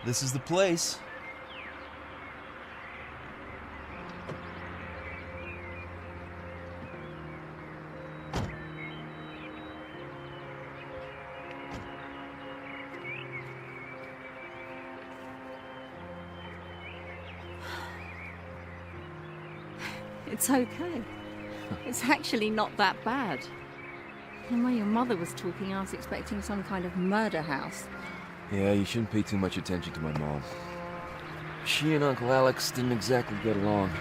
This is the place. It's okay. It's actually not that bad. The way your mother was talking, I was expecting some kind of murder house. Yeah, you shouldn't pay too much attention to my mom. She and Uncle Alex didn't exactly get along.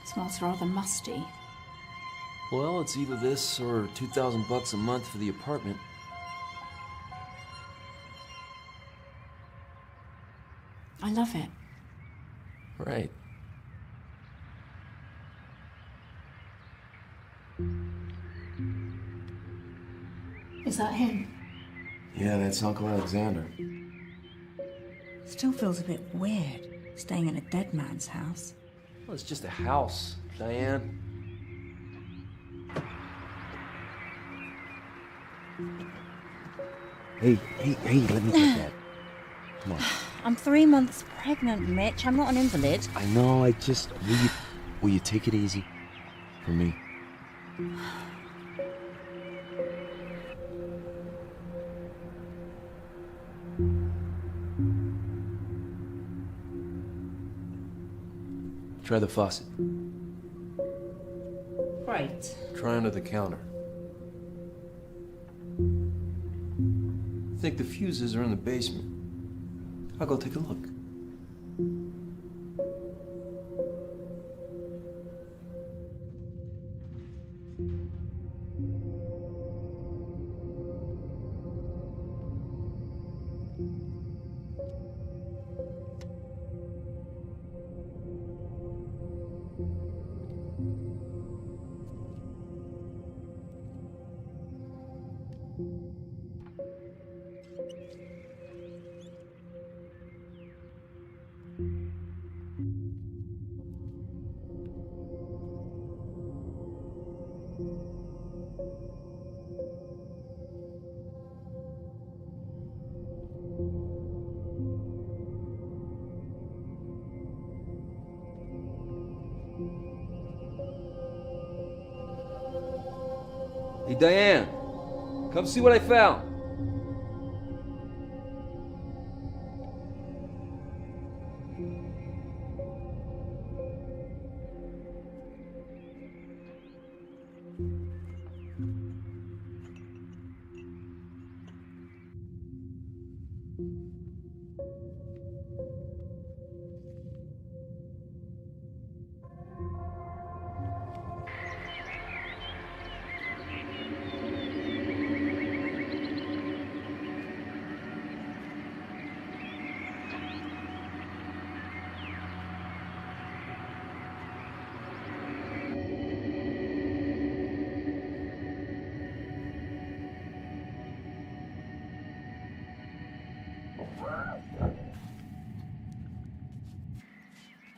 It smells rather musty. Well, it's either this or $2,000 a month for the apartment. I love it. Right. Is that him? Yeah, that's Uncle Alexander. Still feels a bit weird, staying in a dead man's house. Well, it's just a house, Diane. Hey, let me get that. Come on. I'm 3 months pregnant, Mitch. I'm not an invalid. I know, will you take it easy? For me. Try the faucet. Great. Try under the counter. I think the fuses are in the basement. I'll go take a look. Hey, Diane, come see what I found.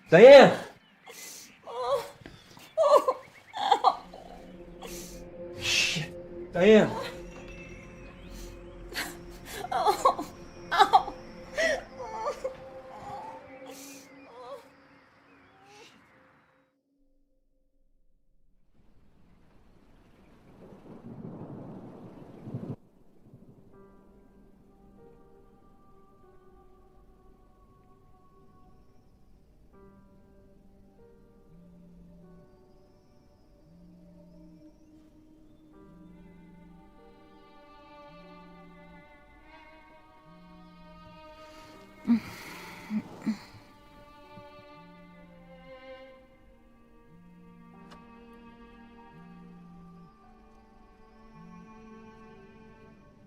Diane! Shit. Diane!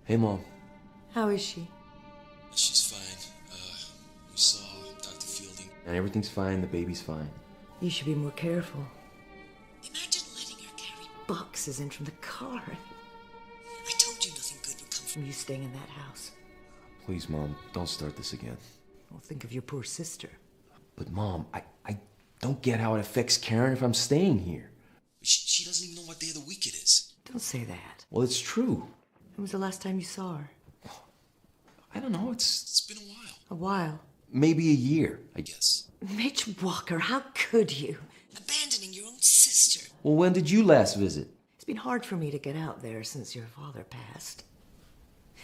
Hey, Mom. How is she? She's fine. We saw Dr. Fielding. And everything's fine, the baby's fine. You should be more careful. Imagine letting her carry boxes in from the car. I told from you staying in that house. Please, Mom, don't start this again. Well, think of your poor sister. But, Mom, I don't get how it affects Karen if I'm staying here. She doesn't even know what day of the week it is. Don't say that. Well, it's true. When was the last time you saw her? I don't know, It's been a while. A while. maybe a year, I guess. Mitch Walker, how could you? Abandoning your own sister. Well, when did you last visit? It's been hard for me to get out there since your father passed.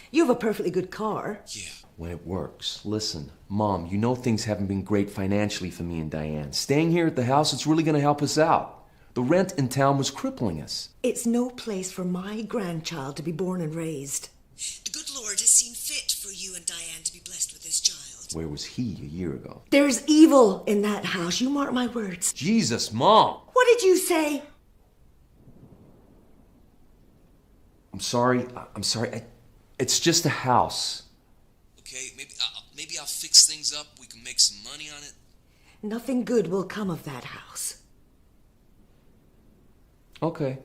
You have a perfectly good car. Yeah. When it works. Listen, Mom, you know things haven't been great financially for me and Diane. Staying here at the house, it's really going to help us out. The rent in town was crippling us. It's no place for my grandchild to be born and raised. The good Lord has seen fit for you and Diane to be blessed with this child. Where was he a year ago? There's evil in that house, you mark my words. Jesus, Mom! What did you say? I'm sorry. It's just a house. Okay, maybe I'll fix things up. We can make some money on it. Nothing good will come of that house. Okay.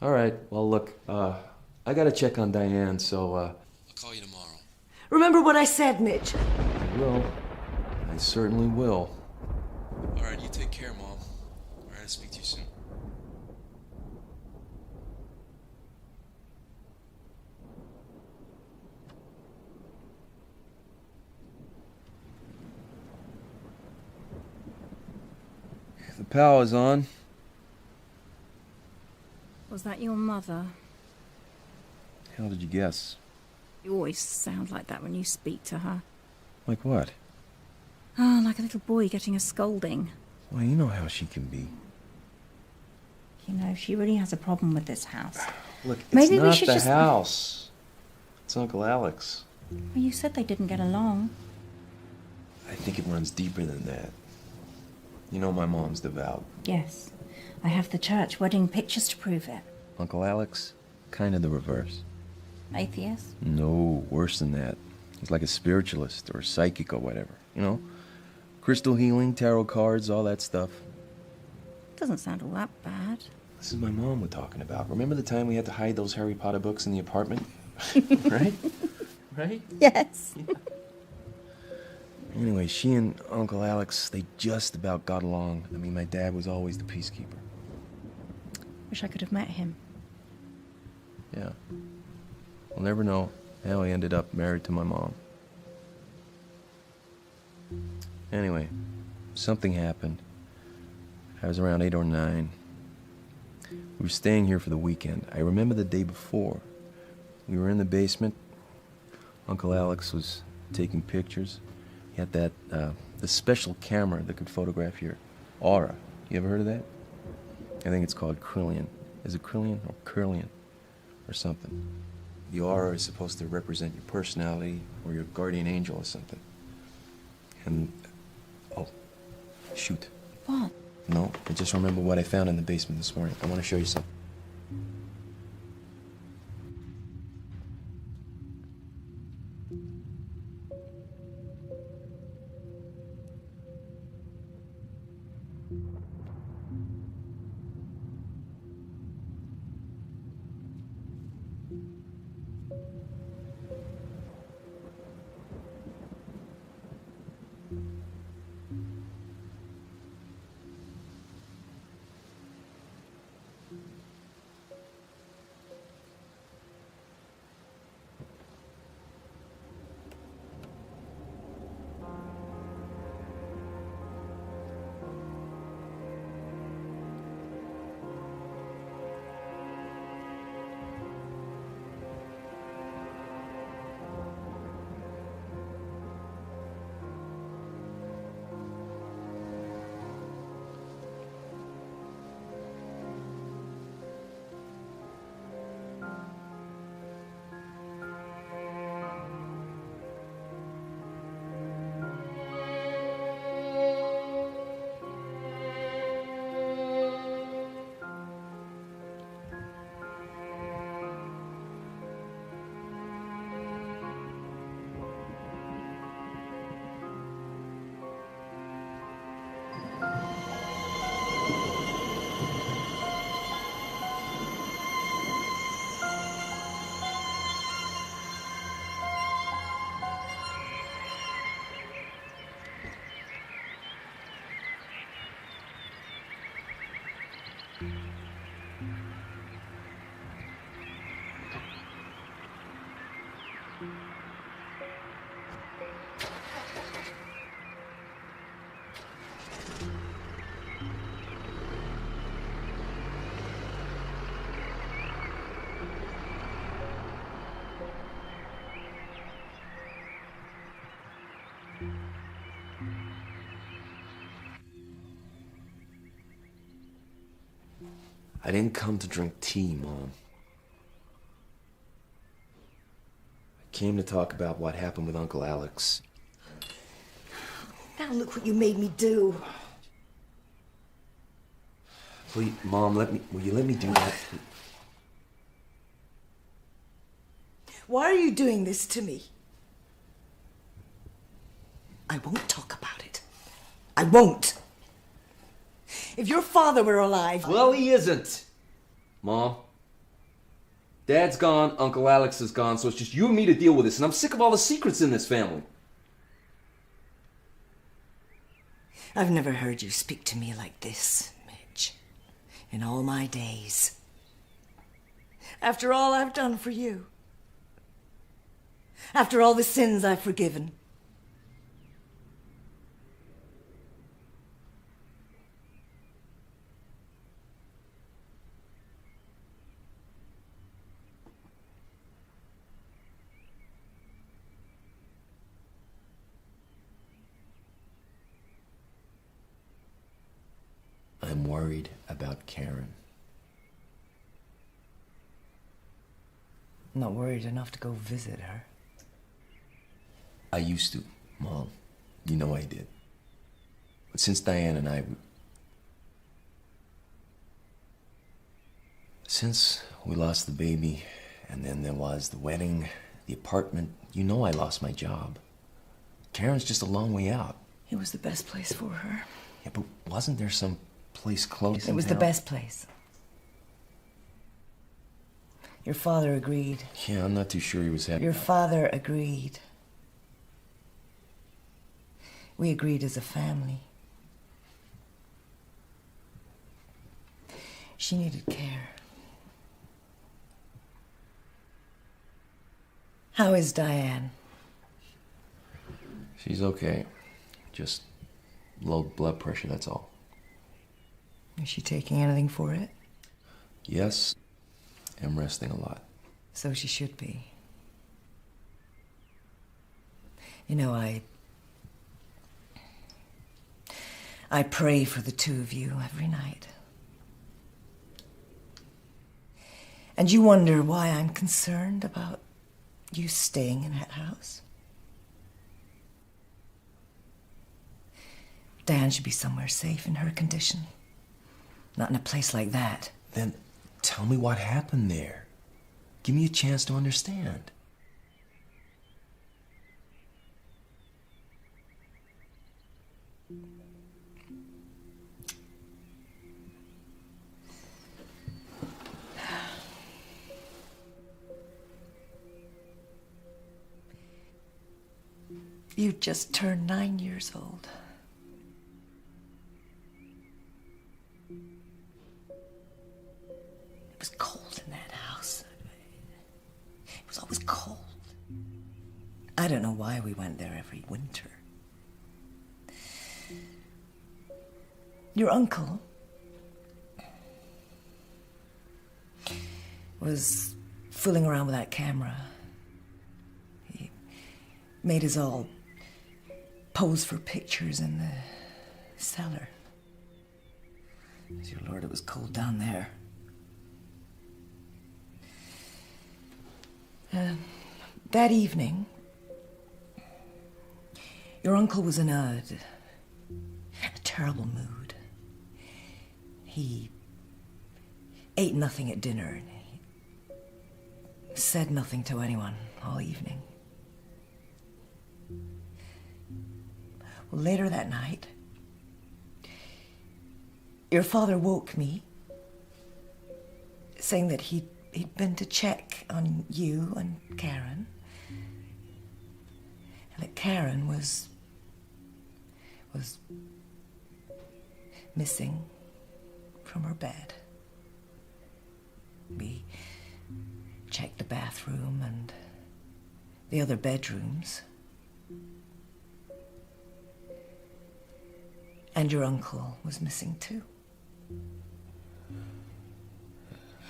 All right. Well, look, I gotta check on Diane, so, I'll call you tomorrow. Remember what I said, Mitch. I will. I certainly will. All right, you take care, Mom. All right, I'll speak to you soon. The power's on. Was that your mother? How did you guess? You always sound like that when you speak to her. Like what? Oh, like a little boy getting a scolding. Well, you know how she can be. You know, she really has a problem with this house. Look, it's Maybe we not should the just- house. It's Uncle Alex. Well, you said they didn't get along. I think it runs deeper than that. You know my mom's devout. Yes. I have the church wedding pictures to prove it. Uncle Alex? Kind of the reverse. Atheist? No, worse than that. He's like a spiritualist or a psychic or whatever. You know? Crystal healing, tarot cards, all that stuff. Doesn't sound all that bad. This is my mom we're talking about. Remember the time we had to hide those Harry Potter books in the apartment? Right? Right? Yes. Anyway, she and Uncle Alex, they just about got along. I mean, my dad was always the peacekeeper. Wish I could have met him. Yeah. We'll never know how he ended up married to my mom. Anyway, something happened. I was around 8 or 9. We were staying here for the weekend. I remember the day before. We were in the basement. Uncle Alex was taking pictures. He had that, the special camera that could photograph your aura. You ever heard of that? I think it's called Krillian. Is it Krillian or Curlian or something? The aura is supposed to represent your personality or your guardian angel or something. And, oh, shoot. What? No, I just remember what I found in the basement this morning. I want to show you something. I didn't come to drink tea, Mom. I came to talk about what happened with Uncle Alex. Now look what you made me do. Please, Mom, will you let me do that? Why are you doing this to me? I won't talk about it. I won't. If your father were alive... Well, he isn't. Mom. Dad's gone, Uncle Alex is gone, so it's just you and me to deal with this, and I'm sick of all the secrets in this family. I've never heard you speak to me like this, Mitch, in all my days. After all I've done for you. After all the sins I've forgiven. I'm worried about Karen. I'm not worried enough to go visit her. I used to, Mom. You know I did. But since Diane and since we lost the baby, and then there was the wedding, the apartment, you know I lost my job. Karen's just a long way out. It was the best place for her. Yeah, but wasn't there some place close? It was the best place. Your father agreed. Yeah, I'm not too sure he was happy. Your father agreed. We agreed as a family. She needed care. How is Diane? She's okay. Just low blood pressure, that's all. Is she taking anything for it? Yes, I'm resting a lot. So she should be. You know, I pray for the two of you every night. And you wonder why I'm concerned about you staying in that house? Diane should be somewhere safe in her condition. Not in a place like that. Then tell me what happened there. Give me a chance to understand. You just turned 9 years old. It was cold in that house. It was always cold. I don't know why we went there every winter. Your uncle was fooling around with that camera. He made us all pose for pictures in the cellar. Dear Lord, it was cold down there. That evening, your uncle was in a terrible mood. He ate nothing at dinner and he said nothing to anyone all evening. Well, later that night, your father woke me, saying that he'd been to check on you and Karen, and that Karen was missing from her bed. We checked the bathroom and the other bedrooms. And your uncle was missing too.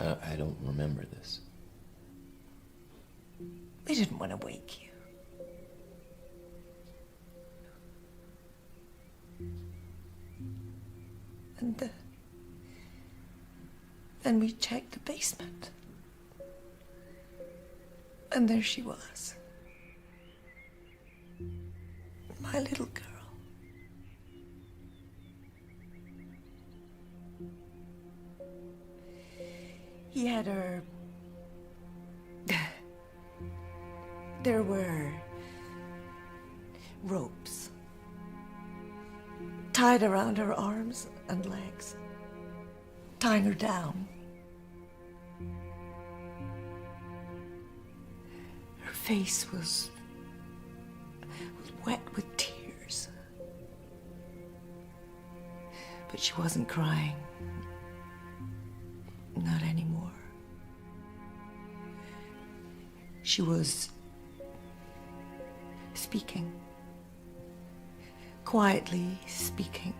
I don't remember this. We didn't want to wake you. And And we checked the basement. And there she was. My little girl. He had her... There were ropes tied around her arms and legs, tying her down. Her face was wet with tears. But she wasn't crying. Not anymore. She was speaking. Quietly speaking.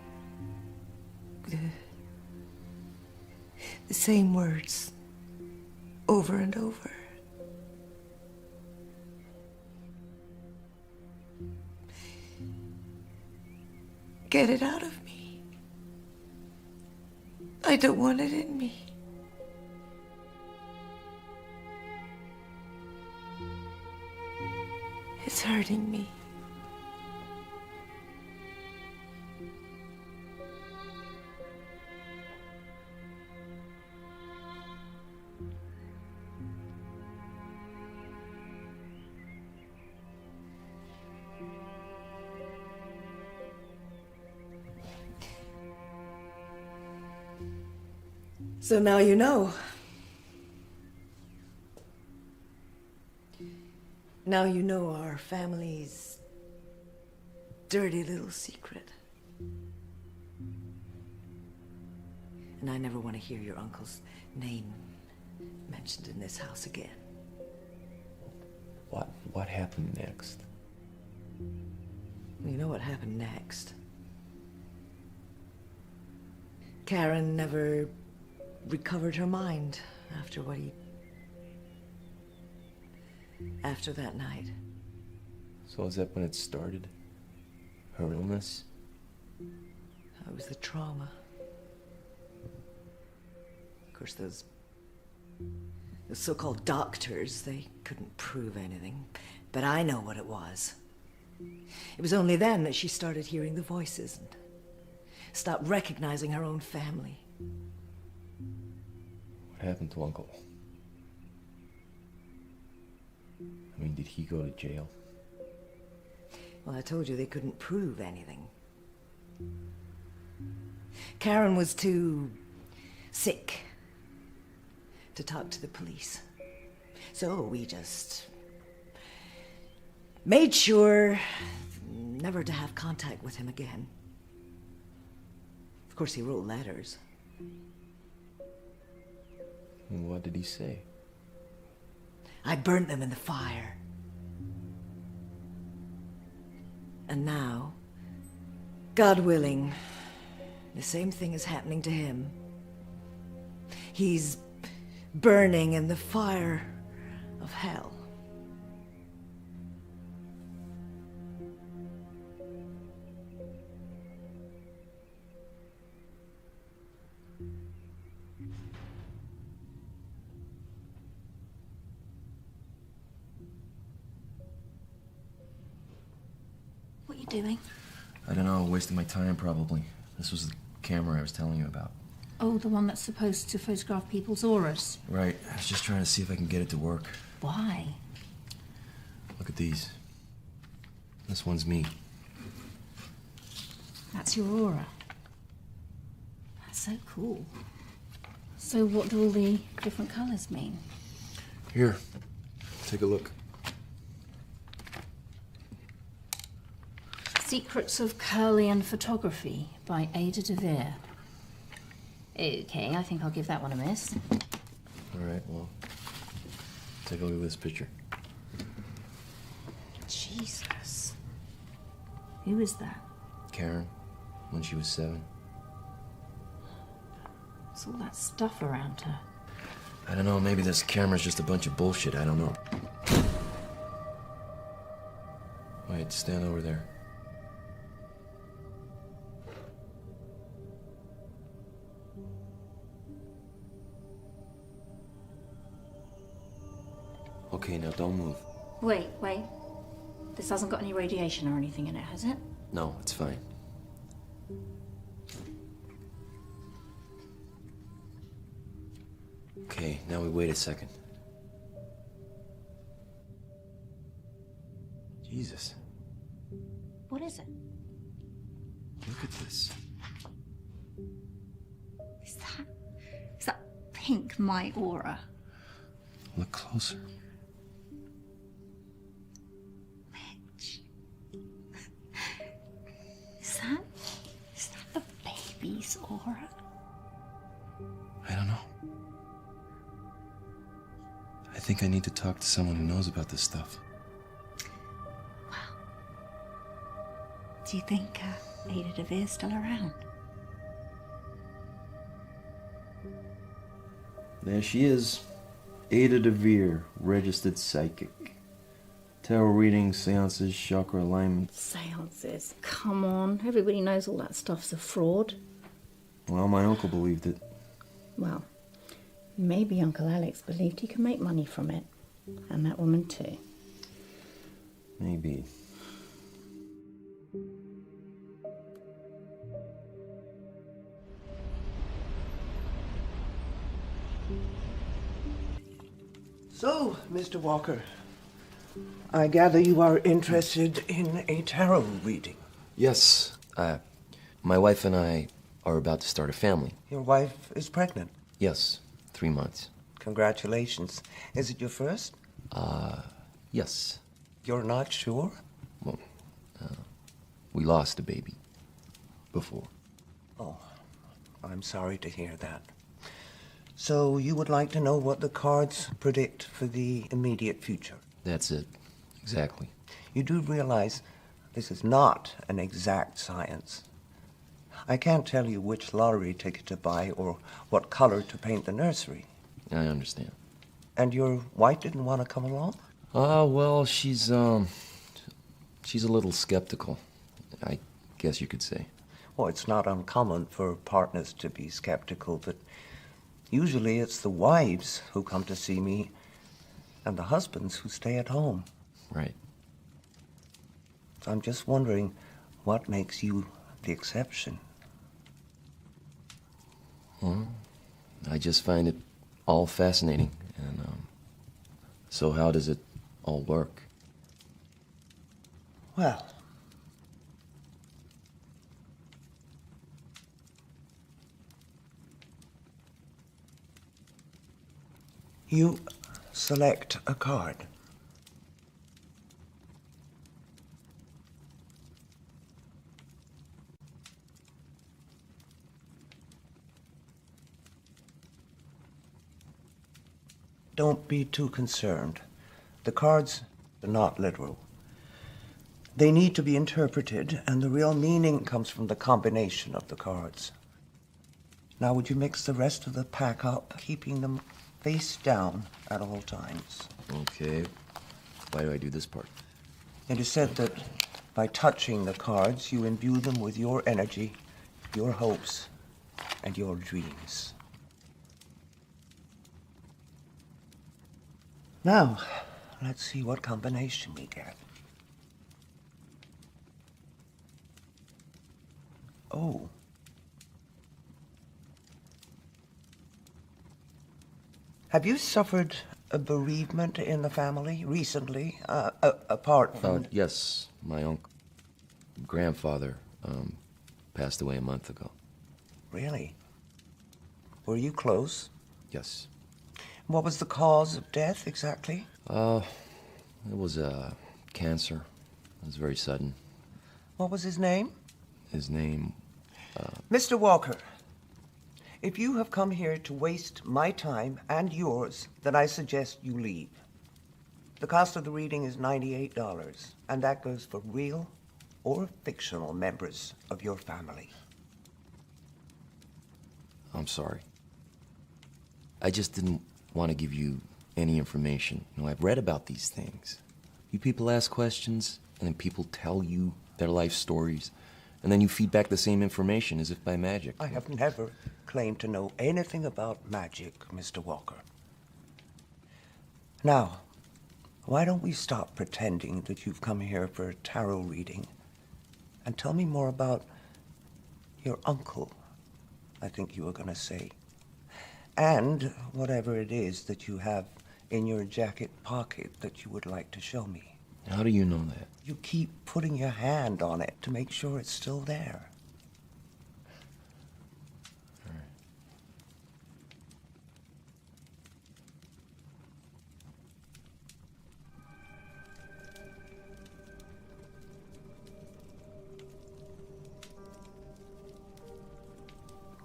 The same words over and over. Get it out of me. I don't want it in me. It's hurting me. So now you know. Now you know our family's dirty little secret. And I never want to hear your uncle's name mentioned in this house again. What happened next? You know what happened next? Karen never recovered her mind after that night. So is that when it started? Her illness? It was the trauma. Of course, those so-called doctors, they couldn't prove anything. But I know what it was. It was only then that she started hearing the voices and stopped recognizing her own family. What happened to Uncle? I mean, did he go to jail? Well, I told you they couldn't prove anything. Karen was too sick to talk to the police. So we just made sure never to have contact with him again. Of course, he wrote letters. And what did he say? I burnt them in the fire. And now, God willing, the same thing is happening to him. He's burning in the fire of hell. What are you doing? I don't know, wasting my time probably. This was the camera I was telling you about. Oh, the one that's supposed to photograph people's auras. Right, I was just trying to see if I can get it to work. Why? Look at these. This one's me. That's your aura. That's so cool. So what do all the different colours mean? Here, take a look. Secrets of Curlian Photography by Ada DeVere. Okay, I think I'll give that one a miss. All right, well, take a look at this picture. Jesus. Who is that? Karen, when she was 7. What's all that stuff around her? I don't know, maybe this camera's just a bunch of bullshit, I don't know. Wait, stand over there. Okay, now don't move. Wait. This hasn't got any radiation or anything in it, has it? No, it's fine. Okay, now we wait a second. Jesus, What is it? look at this. Is that pink my aura? Look closer. Mitch. Is that the baby's aura? I don't know. I think I need to talk to someone who knows about this stuff. Do you think Ada DeVere's still around? There she is. Ada DeVere, registered psychic. Tarot readings, seances, chakra alignment. Seances. Come on. Everybody knows all that stuff's a fraud. Well, my uncle believed it. Well, maybe Uncle Alex believed he could make money from it. And that woman too. Maybe. So, Mr. Walker, I gather you are interested in a tarot reading. Yes, my wife and I are about to start a family. Your wife is pregnant. Yes, 3 months. Congratulations. Is it your first? Yes. You're not sure? Well, we lost a baby before. Oh, I'm sorry to hear that. So you would like to know what the cards predict for the immediate future? That's it. Exactly. You do realize this is not an exact science. I can't tell you which lottery ticket to buy or what color to paint the nursery. I understand. And your wife didn't want to come along? Well, she's a little skeptical, I guess you could say. Well, it's not uncommon for partners to be skeptical, but usually it's the wives who come to see me and the husbands who stay at home. Right. So I'm just wondering what makes you the exception. Well, I just find it all fascinating. And, so how does it all work? Well, you select a card. Don't be too concerned. The cards are not literal. They need to be interpreted, and the real meaning comes from the combination of the cards. Now, would you mix the rest of the pack up, keeping them face down at all times? Okay. Why do I do this part? It is said that by touching the cards, you imbue them with your energy, your hopes, and your dreams. Now, let's see what combination we get. Oh. Have you suffered a bereavement in the family recently, apart from... Yes, my grandfather passed away a month ago. Really? Were you close? Yes. What was the cause of death exactly? It was cancer. It was very sudden. What was his name? His name... Mr. Walker, if you have come here to waste my time and yours, then I suggest you leave. The cost of the reading is $98, and that goes for real or fictional members of your family. I'm sorry. I just didn't want to give you any information. You know, I've read about these things. You people ask questions, and then people tell you their life stories, and then you feed back the same information as if by magic. I have never claimed to know anything about magic, Mr. Walker. Now, Why don't we stop pretending that you've come here for a tarot reading and tell me more about your uncle, I think you were going to say, and whatever it is that you have in your jacket pocket that you would like to show me. How do you know that? You keep putting your hand on it to make sure it's still there. All right.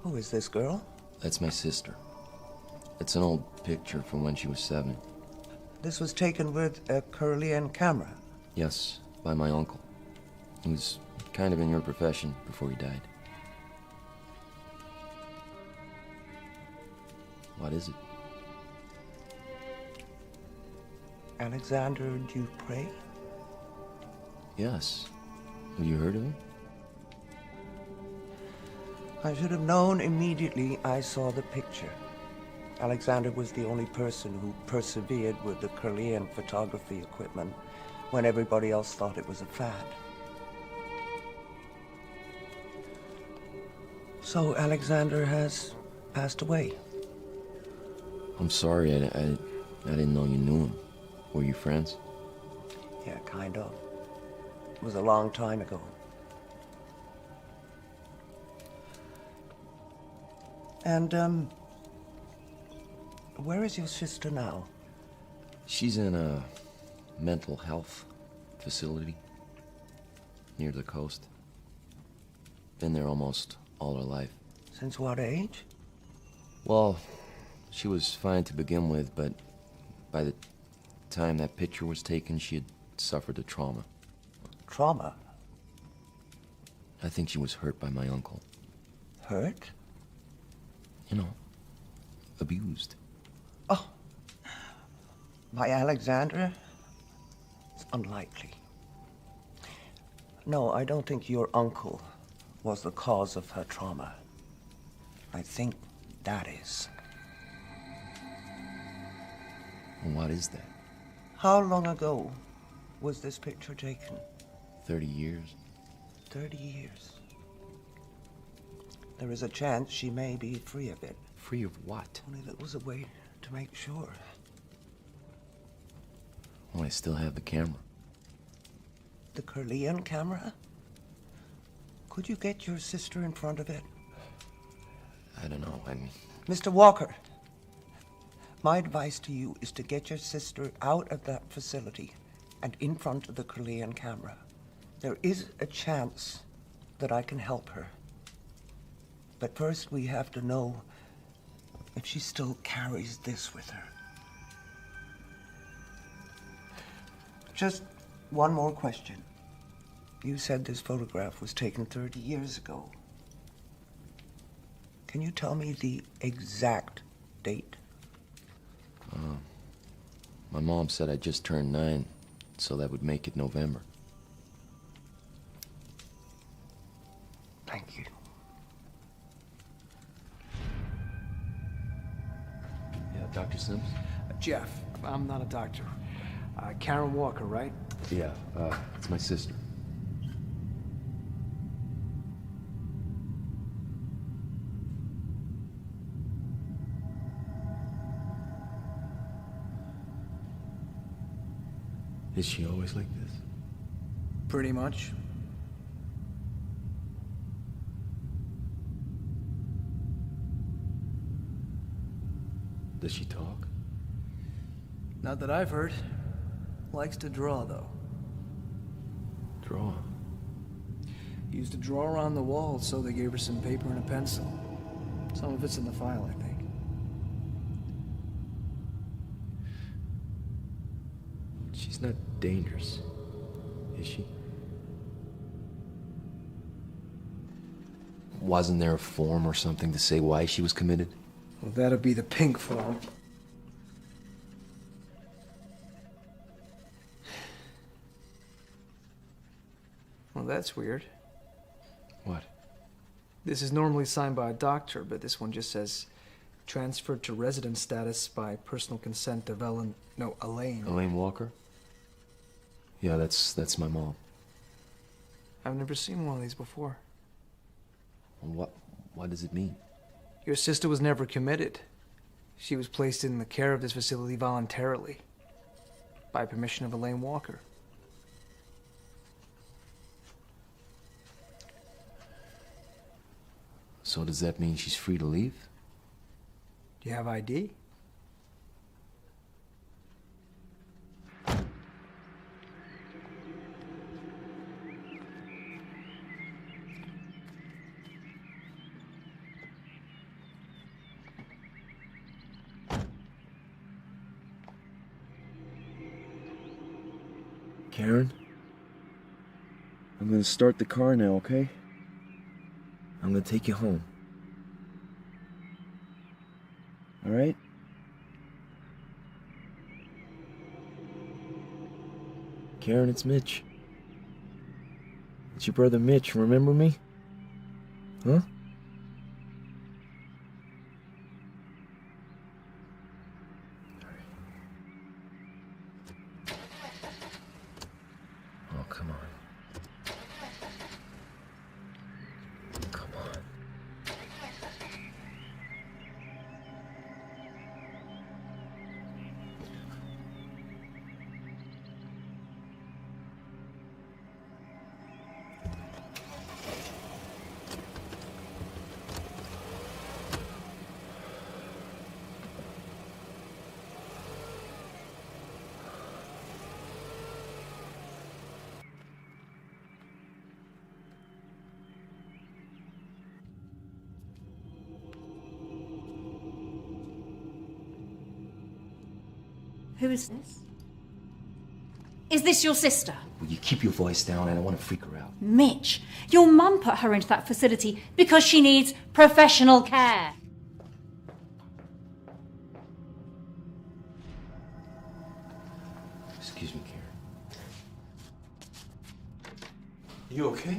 Who is this girl? That's my sister. It's an old picture from when she was 7. This was taken with a Curlian camera. Yes, by my uncle. He was kind of in your profession before he died. What is it? Alexander Dupre? Yes. Have you heard of him? I should have known immediately I saw the picture. Alexander was the only person who persevered with the Curlian photography equipment when everybody else thought it was a fad. So Alexander has passed away. I'm sorry, I didn't know you knew him. Were you friends? Yeah, kind of. It was a long time ago. And, where is your sister now? She's in a mental health facility near the coast. Been there almost all her life. Since what age? Well, she was fine to begin with, but by the time that picture was taken, she had suffered a trauma. Trauma? I think she was hurt by my uncle. Hurt? You know, abused. Oh, by Alexander? It's unlikely. No, I don't think your uncle was the cause of her trauma. I think that is. And what is that? How long ago was this picture taken? 30 years? 30 years. There is a chance she may be free of it. Free of what? Only that was a way to make sure. Well, I still have the camera. The Curlian camera? Could you get your sister in front of it? I don't know, Mr. Walker, my advice to you is to get your sister out of that facility and in front of the Curlian camera. There is a chance that I can help her. But first we have to know if she still carries this with her. Just one more question. You said this photograph was taken 30 years ago. Can you tell me the exact date? My mom said I just turned 9, so that would make it November. Thank you. Yeah, Dr. Sims? Jeff, I'm not a doctor. Karen Walker, right? Yeah, it's my sister. Is she always like this? Pretty much. Does she talk? Not that I've heard. Likes to draw, though. Draw? Used to draw around the wall, so they gave her some paper and a pencil. Some of it's in the file, I think. She's not dangerous, is she? Wasn't there a form or something to say why she was committed? Well, that'd be the pink form. Well, that's weird. What? This is normally signed by a doctor, but this one just says transferred to resident status by personal consent of Elaine. Elaine Walker? Yeah, that's my mom. I've never seen one of these before. What does it mean? Your sister was never committed. She was placed in the care of this facility voluntarily, by permission of Elaine Walker. So does that mean she's free to leave? Do you have ID? Karen? I'm gonna start the car now, okay? I'm gonna take you home. Alright? Karen, it's Mitch. It's your brother Mitch, remember me? Huh? Oh, come on. Come on. Who is this? Is this your sister? Will you keep your voice down? I don't want to freak her out. Mitch, your mum put her into that facility because she needs professional care. Excuse me, Karen. You okay?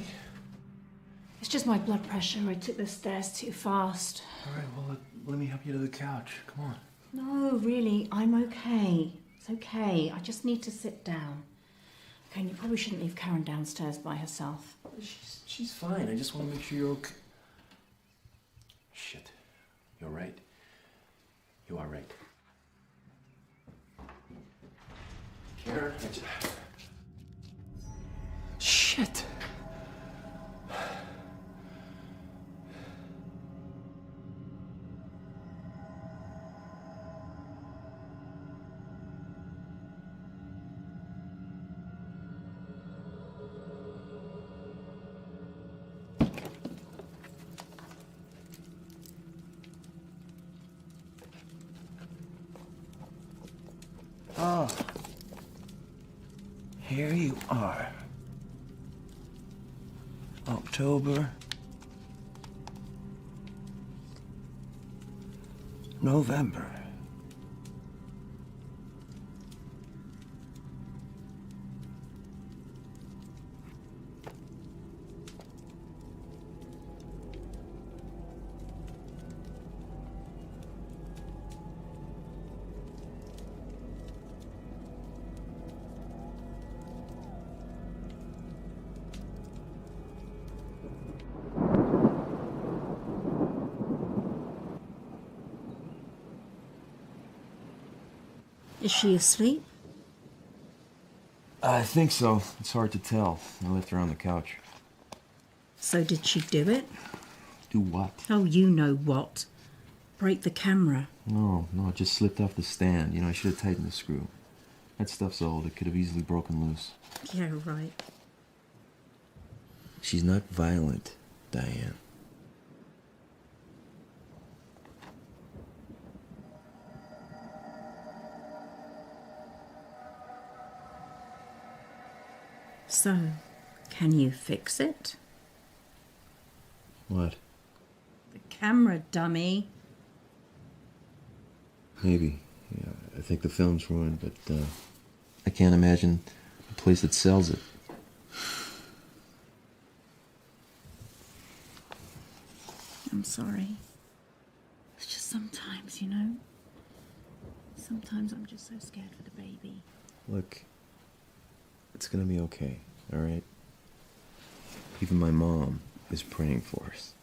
It's just my blood pressure. I took the stairs too fast. Alright, well, let me help you to the couch. Come on. No, really, I'm okay. It's okay. I just need to sit down. Okay, and you probably shouldn't leave Karen downstairs by herself. She's fine. I just want to make sure you're okay. Shit. You're right. You are right. Karen, Shit. Ah, here you are. October, November. Is she asleep? I think so. It's hard to tell. I left her on the couch. So did she do it? Do what? Oh, you know what. Break the camera. No, it just slipped off the stand. You know, I should have tightened the screw. That stuff's old. It could have easily broken loose. Yeah, right. She's not violent, Diane. So, can you fix it? What? The camera, dummy. Maybe. Yeah, I think the film's ruined, but I can't imagine a place that sells it. I'm sorry. It's just sometimes, you know. Sometimes I'm just so scared for the baby. Look, It's gonna be okay, all right? Even my mom is praying for us.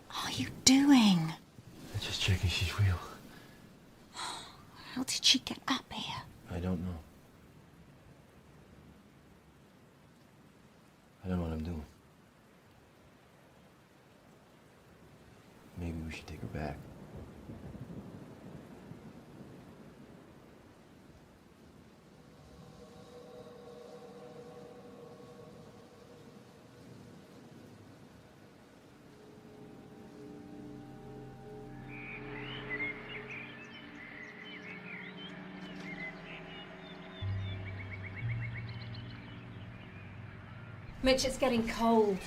What are you doing? I'm just checking she's real. How did she get up here? I don't know. I don't know what I'm doing. Maybe we should take her back. Mitch, it's getting cold.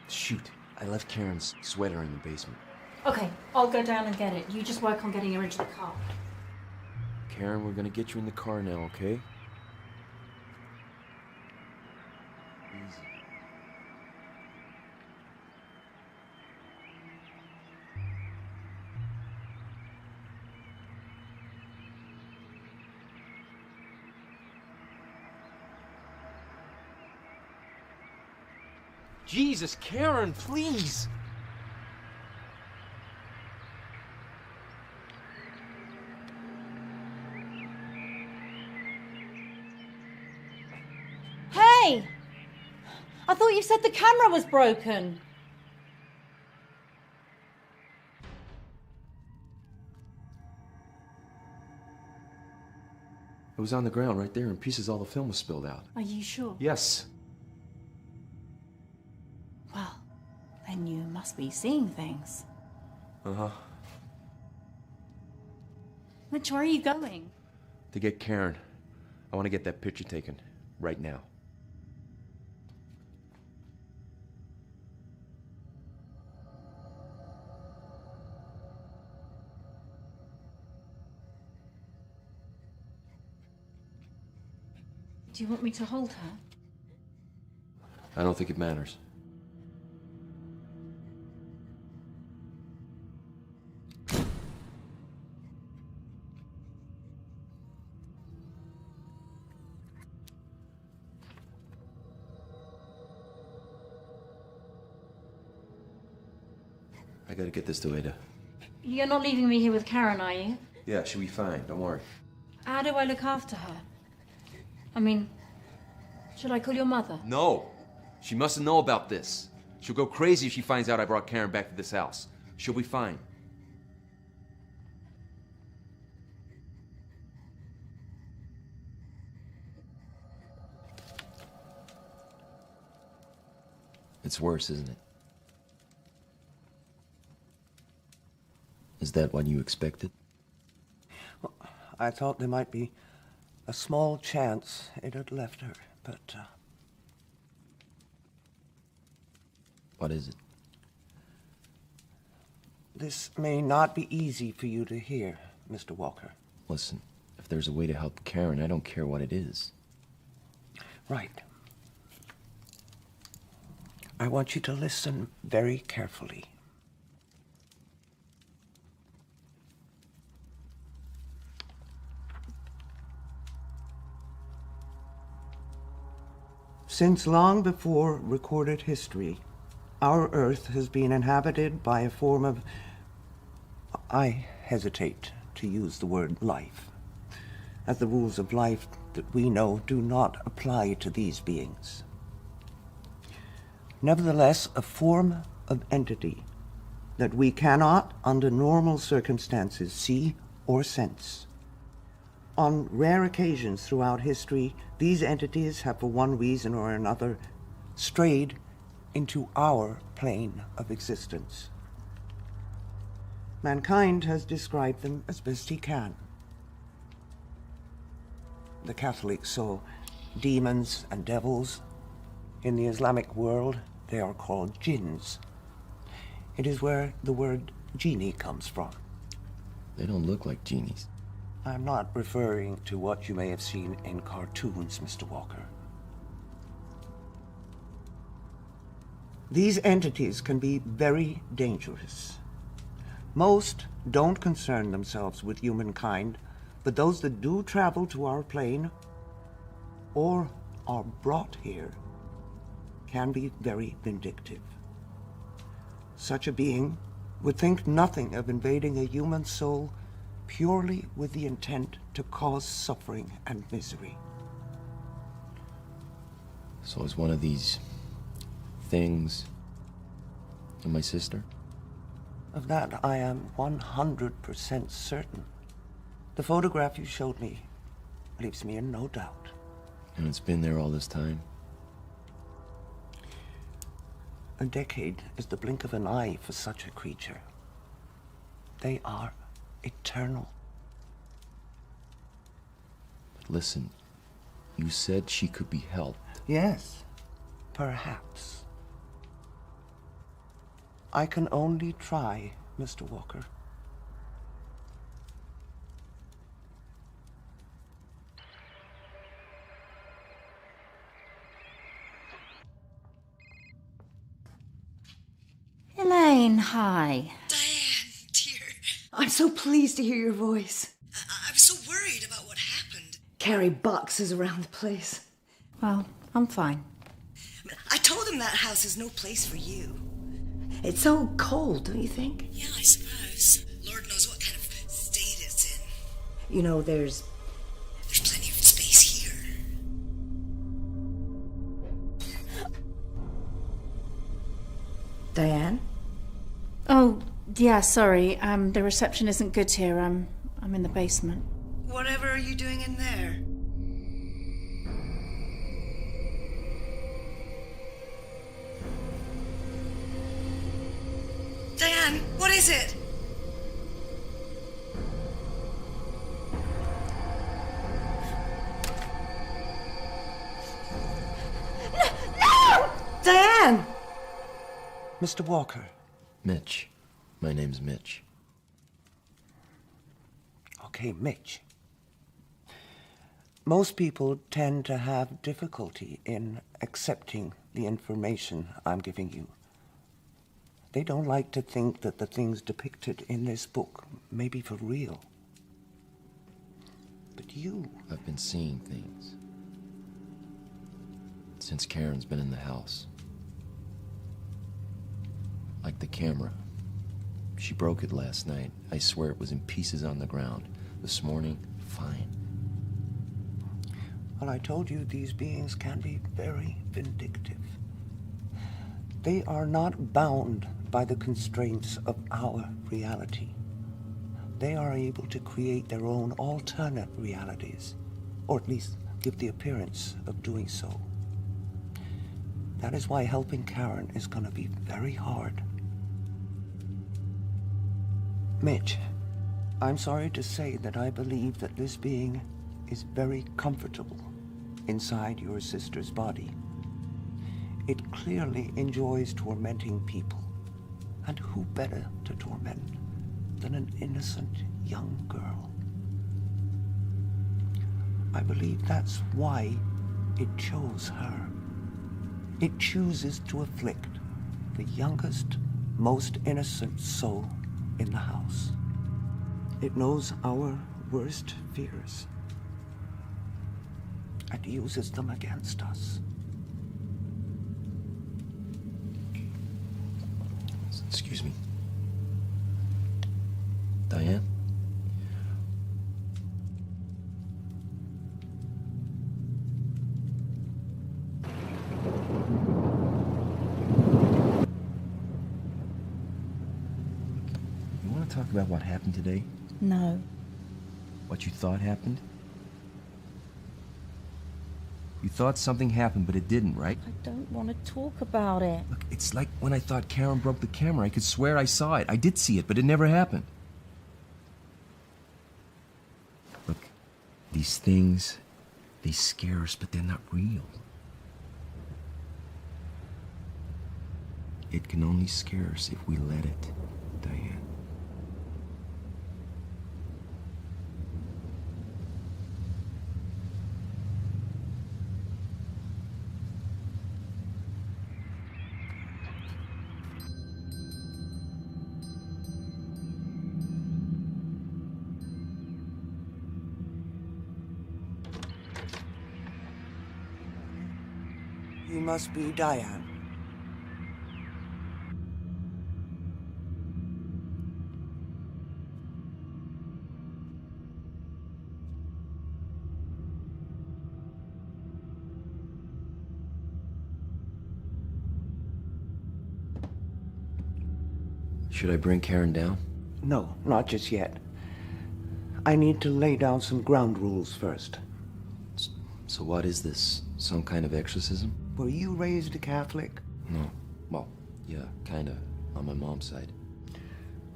Shoot, I left Karen's sweater in the basement. Okay, I'll go down and get it. You just work on getting her into the car. Karen, we're gonna get you in the car now, okay? Easy. Jesus, Karen, please! Hey! I thought you said the camera was broken. It was on the ground right there in pieces. All the film was spilled out. Are you sure? Yes. Well, then you must be seeing things. Uh-huh. Mitch, where are you going? To get Karen. I want to get that picture taken. Right now. Do you want me to hold her? I don't think it matters. I gotta get this to Ada. You're not leaving me here with Karen, are you? Yeah, she'll be fine. Don't worry. How do I look after her? I mean, should I call your mother? No! She mustn't know about this. She'll go crazy if she finds out I brought Karen back to this house. She'll be fine. It's worse, isn't it? Is that what you expected? Well, I thought there might be a small chance it had left her, but... What is it? This may not be easy for you to hear, Mr. Walker. Listen, if there's a way to help Karen, I don't care what it is. Right. I want you to listen very carefully. Since long before recorded history, our Earth has been inhabited by a form of... I hesitate to use the word life, as the rules of life that we know do not apply to these beings. Nevertheless, a form of entity that we cannot, under normal circumstances, see or sense. On rare occasions throughout history, these entities have, for one reason or another, strayed into our plane of existence. Mankind has described them as best he can. The Catholics saw demons and devils. In the Islamic world, they are called jinns. It is where the word genie comes from. They don't look like genies. I'm not referring to what you may have seen in cartoons, Mr. Walker. These entities can be very dangerous. Most don't concern themselves with humankind, but those that do travel to our plane or are brought here can be very vindictive. Such a being would think nothing of invading a human soul purely with the intent to cause suffering and misery. So is one of these things my sister? Of that I am 100% certain. The photograph you showed me leaves me in no doubt. And it's been there all this time? A decade is the blink of an eye for such a creature. They are eternal. But listen, you said she could be helped. Yes, perhaps. I can only try, Mr. Walker. Elaine, hi. Diane, dear. I'm so pleased to hear your voice. I'm so worried about what happened. Carry boxes around the place. Well, I'm fine. I told him that house is no place for you. It's so cold, don't you think? Yeah, I suppose. Lord knows what kind of state it's in. You know, there's plenty of space here. Diane? Oh, yeah, sorry. The reception isn't good here. I'm in the basement. Whatever are you doing in there? Diane, what is it? No! Diane! Mr. Walker. Mitch. My name's Mitch. Okay, Mitch. Most people tend to have difficulty in accepting the information I'm giving you. They don't like to think that the things depicted in this book may be for real. But you... I've been seeing things. Since Karen's been in the house. Like the camera She broke it last night. I swear it was in pieces on the ground. This morning, fine. Well, I told you these beings can be very vindictive. They are not bound by the constraints of our reality. They are able to create their own alternate realities, or at least give the appearance of doing so. That is why helping Karen is going to be very hard. Mitch, I'm sorry to say that I believe that this being is very comfortable inside your sister's body. It clearly enjoys tormenting people. And who better to torment than an innocent young girl? I believe that's why it chose her. It chooses to afflict the youngest, most innocent soul in the house. It knows our worst fears and uses them against us. Excuse me. Diane? You want to talk about what happened today? No. What you thought happened? You thought something happened, but it didn't, right? I don't want to talk about it. Look, it's like when I thought Karen broke the camera. I could swear I saw it. I did see it, but it never happened. Look, these things, they scare us, but they're not real. It can only scare us if we let it, Diane. You must be Diane. Should I bring Karen down? No, not just yet. I need to lay down some ground rules first. So what is this? Some kind of exorcism? Were you raised a Catholic? No. Well, yeah, kinda, on my mom's side.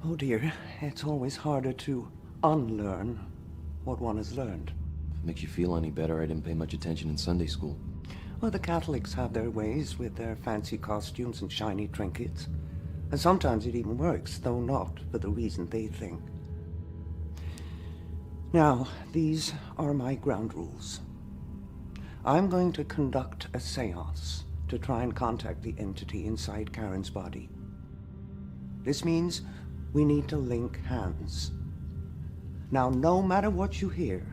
Oh dear, it's always harder to unlearn what one has learned. If it makes you feel any better, I didn't pay much attention in Sunday school. Well, the Catholics have their ways with their fancy costumes and shiny trinkets. And sometimes it even works, though not for the reason they think. Now, these are my ground rules. I'm going to conduct a seance to try and contact the entity inside Karen's body. This means we need to link hands. Now, no matter what you hear,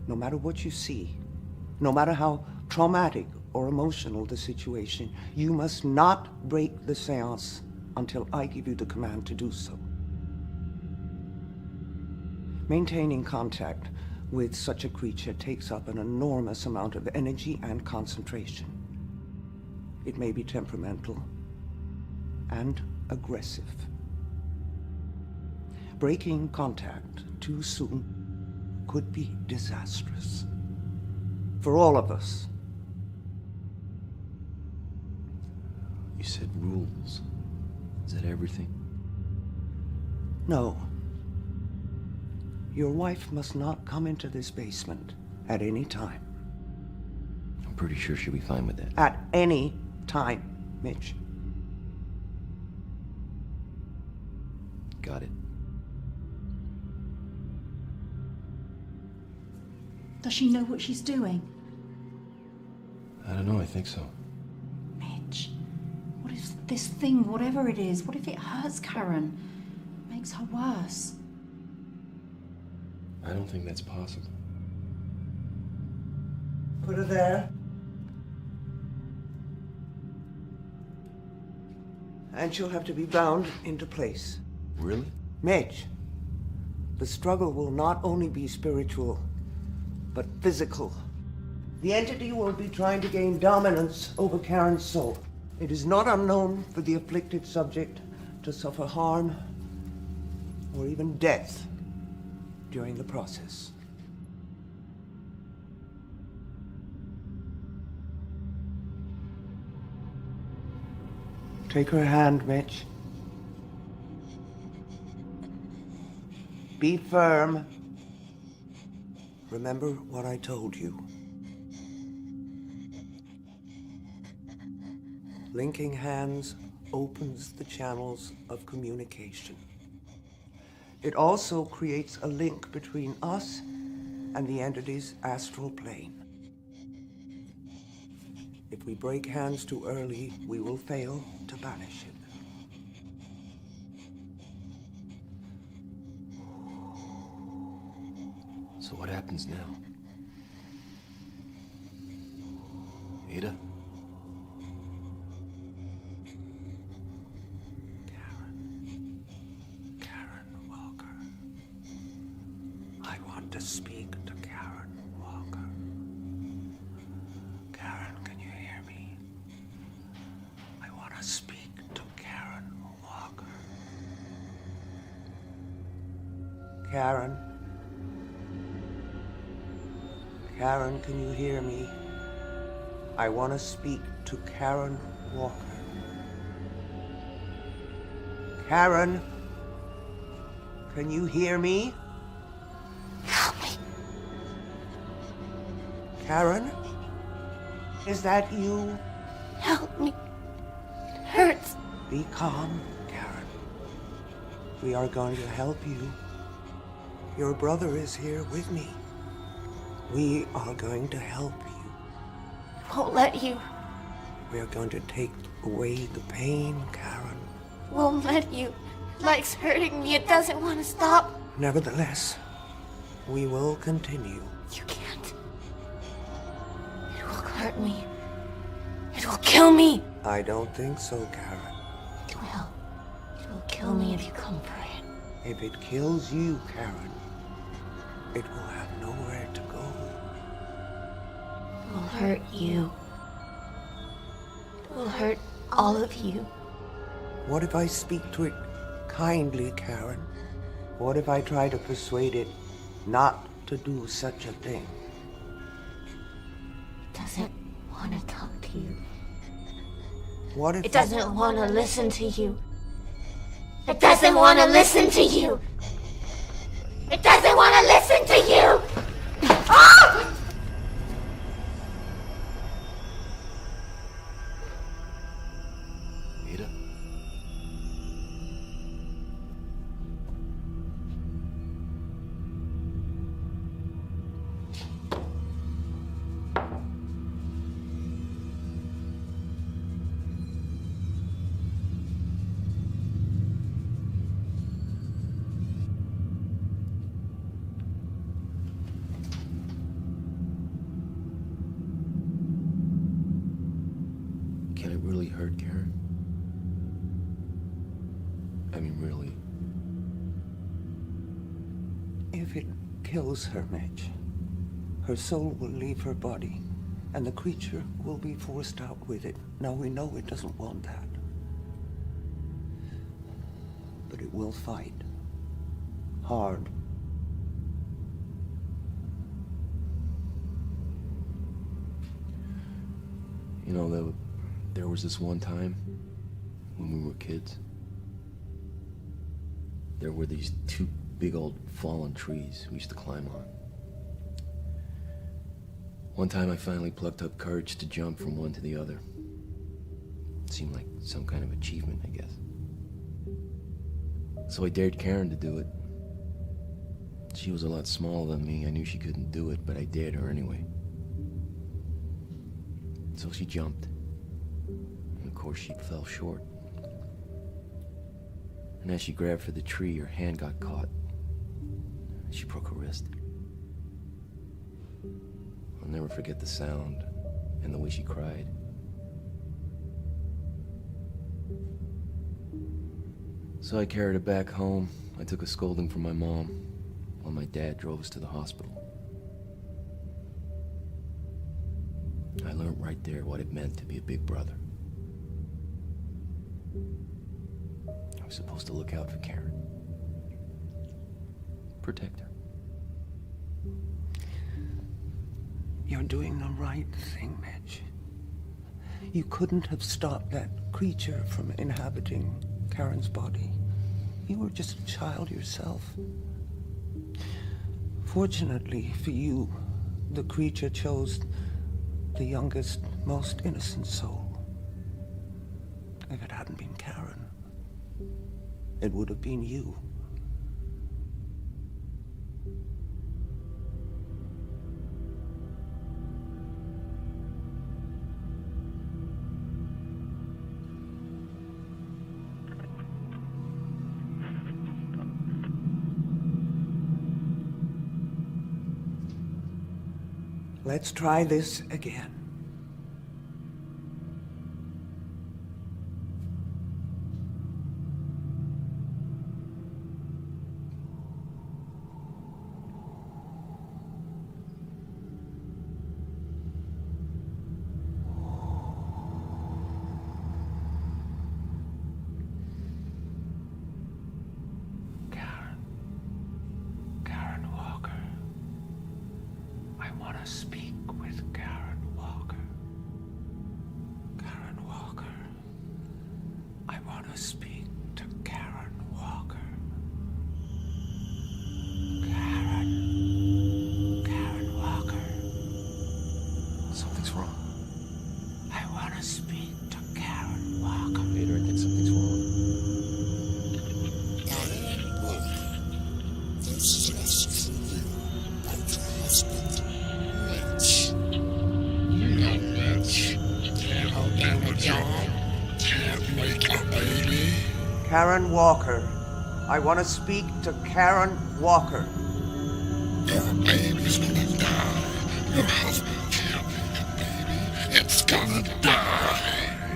no matter what you see, no matter how traumatic or emotional the situation, you must not break the seance until I give you the command to do so. Maintaining contact with such a creature takes up an enormous amount of energy and concentration. It may be temperamental and aggressive. Breaking contact too soon could be disastrous for all of us. You said rules. Is that everything? No. Your wife must not come into this basement at any time. I'm pretty sure she'll be fine with that. At any time, Mitch. Got it. Does she know what she's doing? I don't know, I think so. Mitch, what if this thing, whatever it is, what if it hurts Karen? Makes her worse? I don't think that's possible. Put her there. And she'll have to be bound into place. Really? Mitch, the struggle will not only be spiritual, but physical. The entity will be trying to gain dominance over Karen's soul. It is not unknown for the afflicted subject to suffer harm or even death during the process. Take her hand, Mitch. Be firm. Remember what I told you. Linking hands opens the channels of communication. It also creates a link between us and the entity's astral plane. If we break hands too early, we will fail to banish it. So what happens now? Ada? Karen Walker. I want to speak to Karen Walker. Karen, can you hear me? I want to speak to Karen Walker. Karen? Karen, can you hear me? I want to speak to Karen Walker. Karen? Can you hear me? Help me. Karen? Is that you? Help me. It hurts. Be calm, Karen. We are going to help you. Your brother is here with me. We are going to help you. I won't let you. We are going to take away the pain, Karen. Won't let you. Life's hurting me. It doesn't want to stop. Nevertheless, we will continue. You can't. It will hurt me. It will kill me. I don't think so, Karen. It will. It will kill me if you come for it. If it kills you, Karen, it will have nowhere to go. It will hurt you. It will hurt all of you. What if I speak to it kindly, Karen? What if I try to persuade it not to do such a thing? It doesn't want to talk to you. What if It doesn't want to listen to you. It doesn't want to listen to you. It doesn't want to listen to you. Ah! Ada? Can it really hurt, Karen? I mean, really? If it kills her, Mitch, her soul will leave her body, and the creature will be forced out with it. Now, we know it doesn't want that. But it will fight. Hard. You know, there was this one time when we were kids. There were these two big old fallen trees we used to climb on. One time I finally plucked up courage to jump from one to the other. It seemed like some kind of achievement, I guess. So I dared Karen to do it. She was a lot smaller than me. I knew she couldn't do it, but I dared her anyway. So she jumped. And of course she fell short. And as she grabbed for the tree, her hand got caught. She broke her wrist. I'll never forget the sound and the way she cried. So I carried her back home. I took a scolding from my mom while my dad drove us to the hospital. I learned right there what it meant to be a big brother. I was supposed to look out for Karen. Protect her. You're doing the right thing, Mitch. You couldn't have stopped that creature from inhabiting Karen's body. You were just a child yourself. Fortunately for you, the creature chose the youngest, most innocent soul. If it hadn't been Karen, it would have been you. Let's try this again. Karen Walker. I want to speak with Karen Walker. Karen Walker. I want to speak to Karen Walker. Karen Walker. Something's wrong. I want to speak to Karen Walker. Peter, I think something's wrong. This is truly about your husband, Mitch. You know Mitch. Can't hold down a job. Can't make a baby. Karen Walker. I want to speak to Karen Walker. Your baby's gonna die. Your husband can't make a baby. It's gonna die.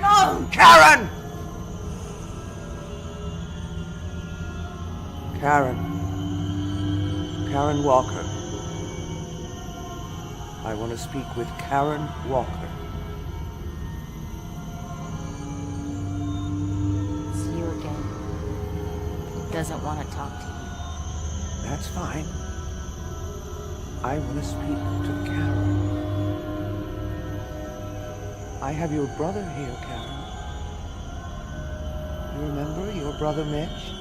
No, Karen! Karen Walker. I want to speak with Karen Walker. It's you again. He doesn't want to talk to you. That's fine. I want to speak to Karen. I have your brother here, Karen. You remember your brother Mitch?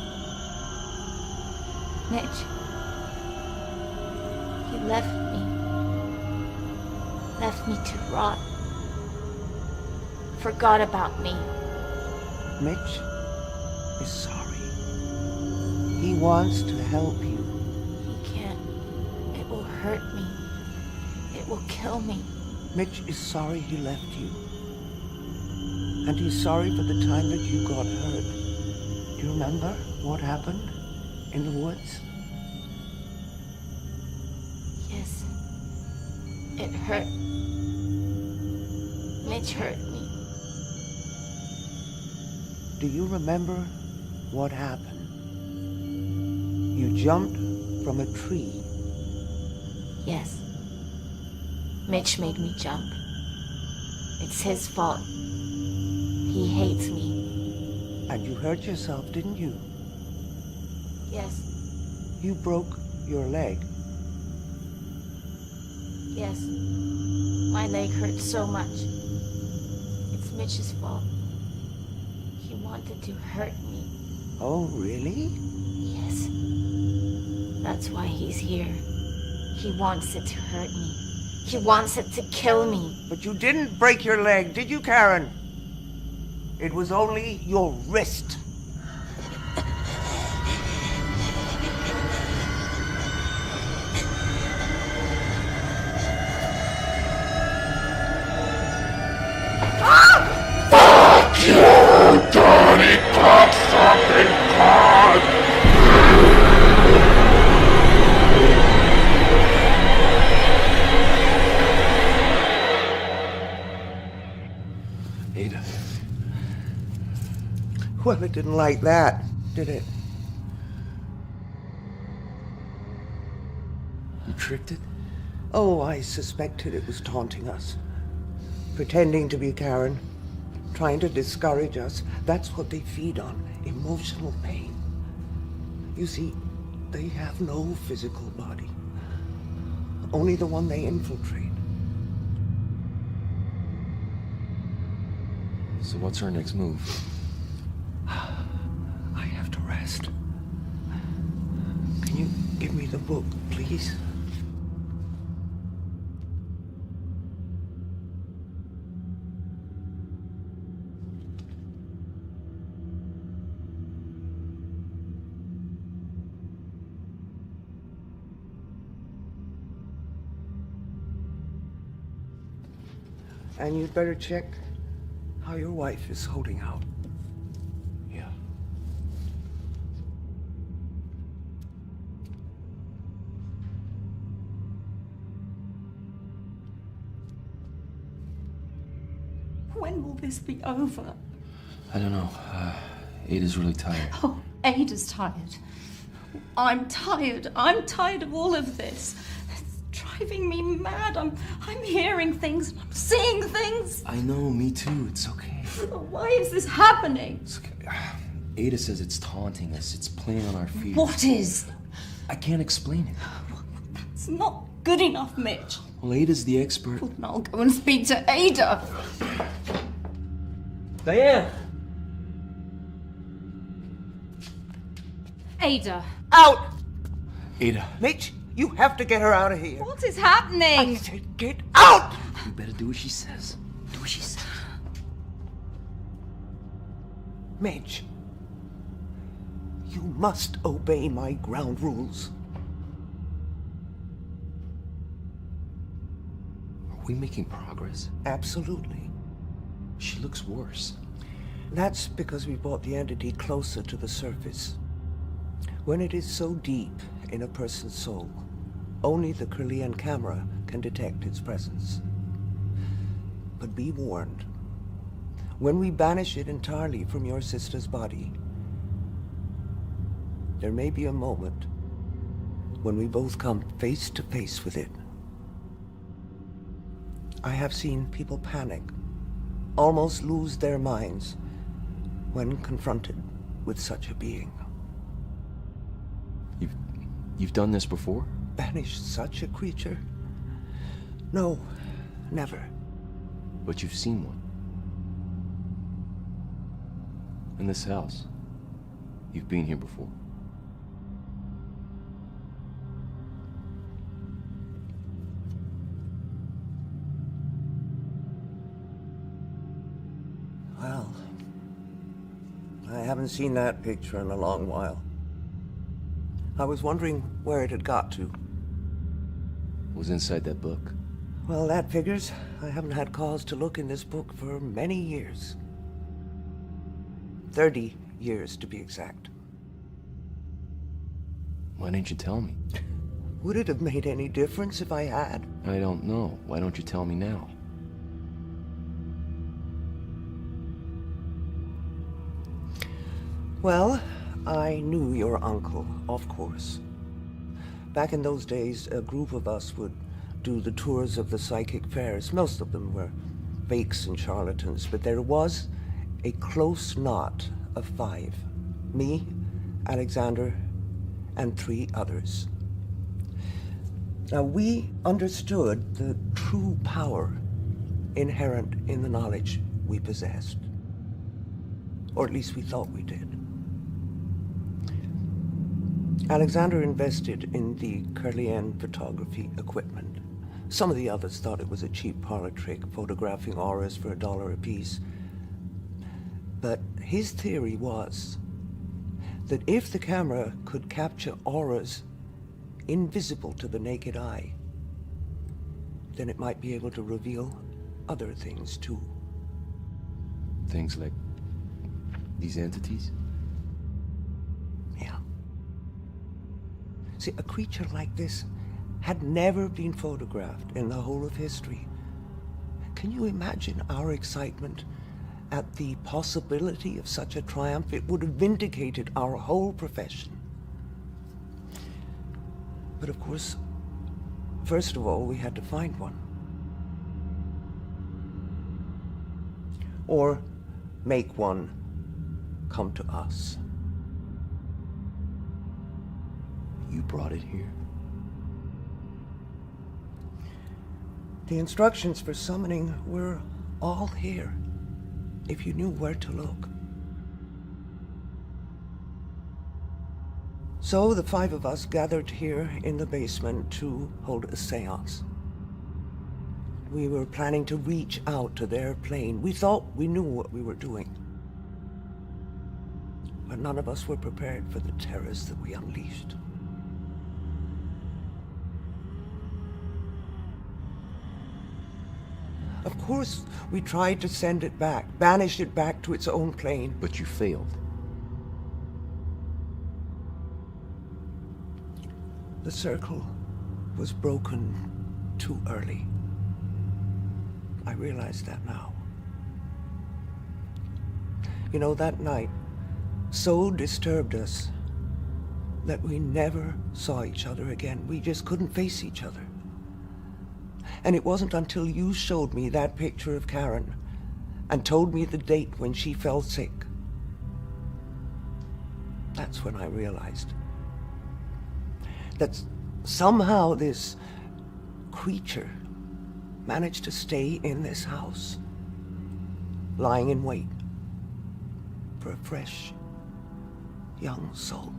Mitch. He left me. Left me to rot. Forgot about me. Mitch is sorry. He wants to help you. He can't. It will hurt me. It will kill me. Mitch is sorry he left you. And he's sorry for the time that you got hurt. Do you remember what happened in the woods? Yes. It hurt. Mitch hurt me. Do you remember what happened? You jumped from a tree. Yes. Mitch made me jump. It's his fault. He hates me. And you hurt yourself, didn't you? Yes. You broke your leg. Yes. My leg hurt so much. It's Mitch's fault. He wanted to hurt me. Oh, really? Yes. That's why he's here. He wants it to hurt me. He wants it to kill me. But you didn't break your leg, did you, Karen? It was only your wrist. Fuck you, dirty cocksucking cod! Ada. Well, it didn't like that. did it? You tricked it? Oh, I suspected it was taunting us. Pretending to be Karen. Trying to discourage us. That's what they feed on. Emotional pain. You see, they have no physical body. Only the one they infiltrate. So what's our next move? I have to rest. Can you give me the book, please? And you'd better check how your wife is holding out. Yeah. When will this be over? I don't know. Ada's really tired. Oh, Ada's tired. I'm tired. I'm tired of all of this. It's driving me mad. I'm hearing things. I'm seeing things. I know, me too. It's okay. Why is this happening? It's okay. Ada says it's taunting us. It's playing on our fears. What is? I can't explain it. It's not good enough, Mitch. Well, Ada's the expert. Well, then I'll go and speak to Ada. Diane! Ada. Out! Ada. Mitch, you have to get her out of here. What is happening? I said get out! You better do what she says. Do what she says. Mitch, you must obey my ground rules. Are we making progress? Absolutely. She looks worse. That's because we brought the entity closer to the surface. When it is so deep in a person's soul, only the Kirlian camera can detect its presence. But be warned, when we banish it entirely from your sister's body, there may be a moment when we both come face to face with it. I have seen people panic, almost lose their minds when confronted with such a being. You've done this before? Banished such a creature? No, never. But you've seen one. In this house. You've been here before. Well, I haven't seen that picture in a long while. I was wondering where it had got to. It was inside that book. Well, that figures. I haven't had cause to look in this book for many years. 30 years, to be exact. Why didn't you tell me? Would it have made any difference if I had? I don't know. Why don't you tell me now? Well, I knew your uncle, of course. Back in those days, a group of us would do the tours of the psychic fairs. Most of them were fakes and charlatans, but there was a close knot of 5. Me, Alexander, and 3 others. Now, we understood the true power inherent in the knowledge we possessed. Or at least we thought we did. Alexander invested in the Kirlian photography equipment. Some of the others thought it was a cheap parlor trick, photographing auras for $1 apiece. But his theory was that if the camera could capture auras invisible to the naked eye, then it might be able to reveal other things too. Things like these entities? Yeah. See, a creature like this had never been photographed in the whole of history. Can you imagine our excitement at the possibility of such a triumph, it would have vindicated our whole profession. But of course, first of all, we had to find one. Or make one come to us. You brought it here. The instructions for summoning were all here, if you knew where to look. So the 5 of us gathered here in the basement to hold a seance. We were planning to reach out to their plane. We thought we knew what we were doing. But none of us were prepared for the terrors that we unleashed. Of course, we tried to send it back, banish it back to its own plane. But you failed. The circle was broken too early. I realize that now. You know, that night so disturbed us that we never saw each other again. We just couldn't face each other. And it wasn't until you showed me that picture of Karen and told me the date when she fell sick. That's when I realized that somehow this creature managed to stay in this house, lying in wait for a fresh, young soul.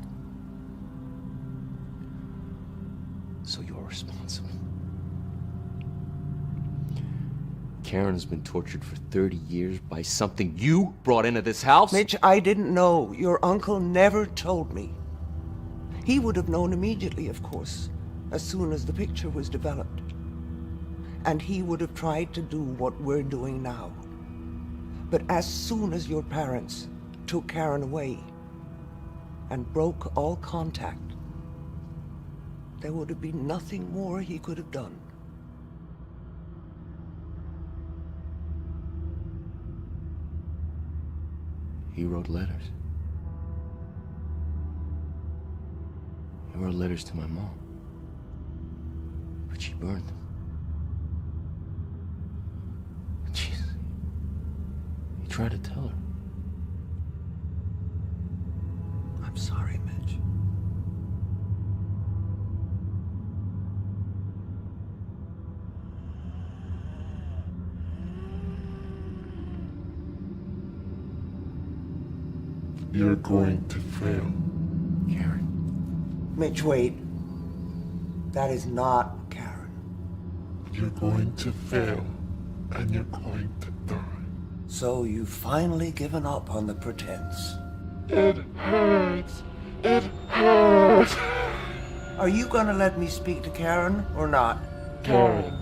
So you're responsible. Karen's been tortured for 30 years by something you brought into this house? Mitch, I didn't know. Your uncle never told me. He would have known immediately, of course, as soon as the picture was developed. And he would have tried to do what we're doing now. But as soon as your parents took Karen away and broke all contact, there would have been nothing more he could have done. He wrote letters. He wrote letters to my mom. But she burned them. Jesus. He tried to tell her. I'm sorry, Mitch. You're going to fail. Karen. Mitch, wait. That is not Karen. You're going to fail, and you're going to die. So you've finally given up on the pretense. It hurts. It hurts. Are you gonna let me speak to Karen or not? Karen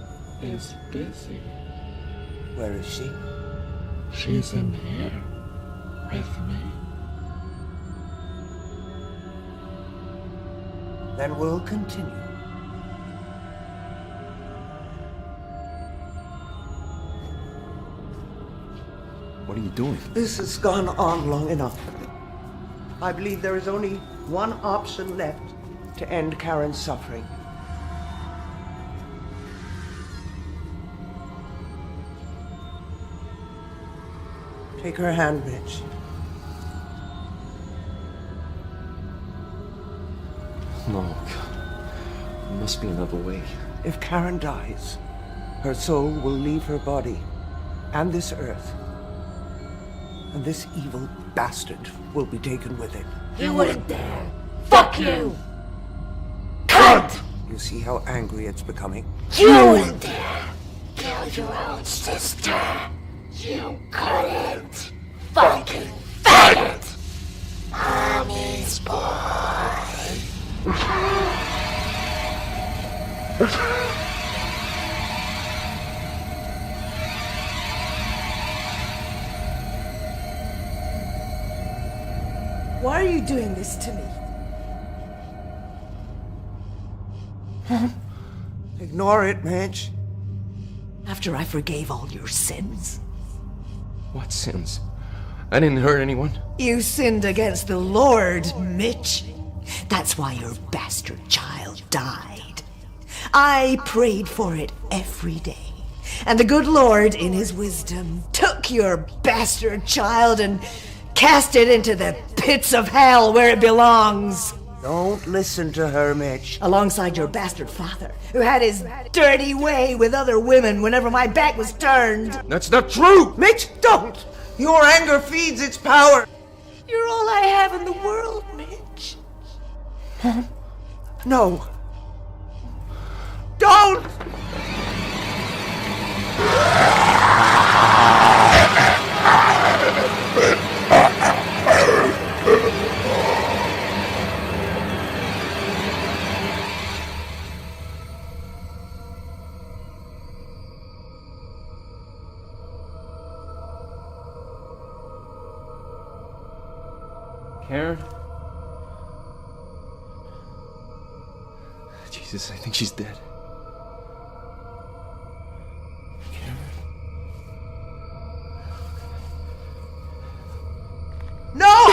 is busy. Where is she? She's in here with me. Then we'll continue. What are you doing? This has gone on long enough. I believe there is only one option left to end Karen's suffering. Take her hand, Mitch. No, God. There must be another way. If Karen dies, her soul will leave her body and this earth. And this evil bastard will be taken with it. You wouldn't dare. Fuck you! Cunt! You see how angry it's becoming? You wouldn't dare kill your own sister. You couldn't. Fucking faggot! Mommy's boy. Why are you doing this to me? Ignore it, Mitch. After I forgave all your sins? What sins? I didn't hurt anyone. You sinned against the Lord, Mitch. That's why your bastard child died. I prayed for it every day. And the good Lord, in his wisdom, took your bastard child and cast it into the pits of hell where it belongs. Don't listen to her, Mitch. Alongside your bastard father, who had his dirty way with other women whenever my back was turned. That's not true! Mitch, don't! Your anger feeds its power. You're all I have in the world, Mitch. Mom? No. Don't! Karen? Jesus, I think she's dead. No!